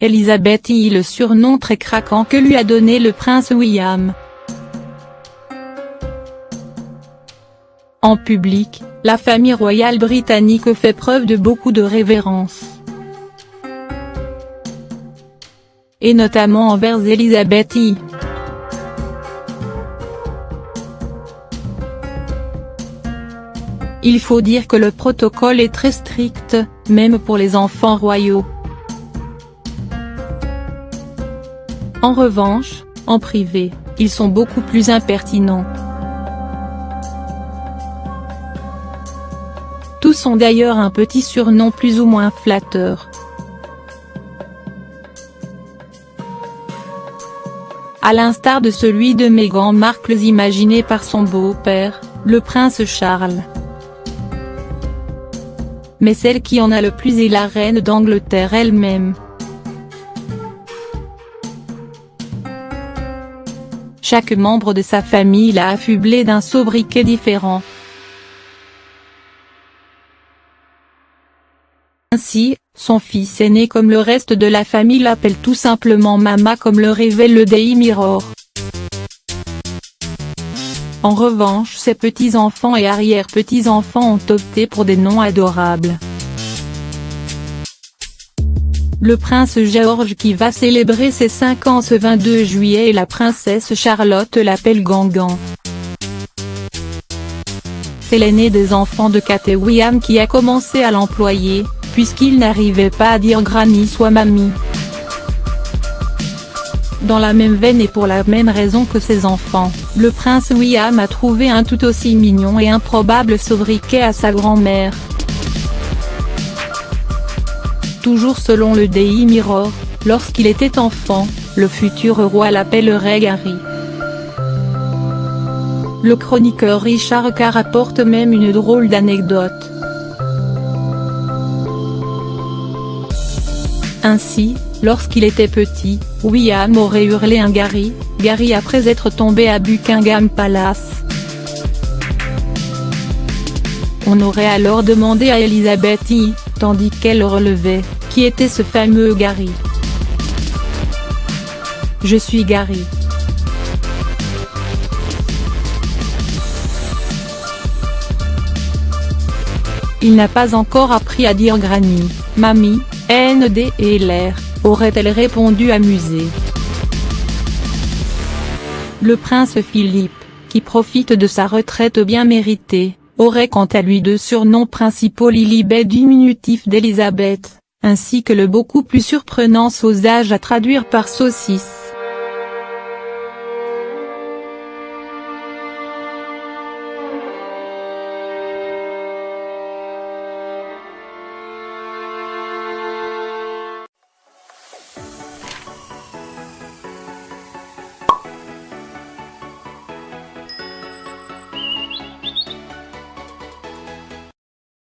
Elizabeth I, le surnom très craquant que lui a donné le prince William. En public, la famille royale britannique fait preuve de beaucoup de révérence. Et notamment envers Elizabeth I. Il faut dire que le protocole est très strict, même pour les enfants royaux. En revanche, en privé, ils sont beaucoup plus impertinents. Tous ont d'ailleurs un petit surnom plus ou moins flatteur. À l'instar de celui de Meghan Markle imaginé par son beau-père, le prince Charles. Mais celle qui en a le plus est la reine d'Angleterre elle-même. Chaque membre de sa famille l'a affublé d'un sobriquet différent. Ainsi, son fils aîné comme le reste de la famille l'appelle tout simplement Mama comme le révèle le Daily Mirror. En revanche ses petits-enfants et arrière-petits-enfants ont opté pour des noms adorables. Le prince George qui va célébrer ses 5 ans ce 22 juillet et la princesse Charlotte l'appelle Gangan. C'est l'aîné des enfants de Kate et William qui a commencé à l'employer, puisqu'il n'arrivait pas à dire Granny soit mamie. Dans la même veine et pour la même raison que ses enfants, le prince William a trouvé un tout aussi mignon et improbable sobriquet à sa grand-mère. Toujours selon le Daily Mirror, lorsqu'il était enfant, le futur roi l'appellerait Gary. Le chroniqueur Richard Carr rapporte même une drôle d'anecdote. Ainsi, lorsqu'il était petit, William aurait hurlé un Gary, Gary après être tombé à Buckingham Palace. On aurait alors demandé à Elizabeth I, tandis qu'elle relevait, qui était ce fameux Gary. Je suis Gary. Il n'a pas encore appris à dire Granny, Mamie, ND et LR, aurait-elle répondu amusée. Le prince Philippe, qui profite de sa retraite bien méritée, aurait quant à lui deux surnoms principaux Lilibet diminutif d'Elizabeth, ainsi que le beaucoup plus surprenant Sausage à traduire par saucisse.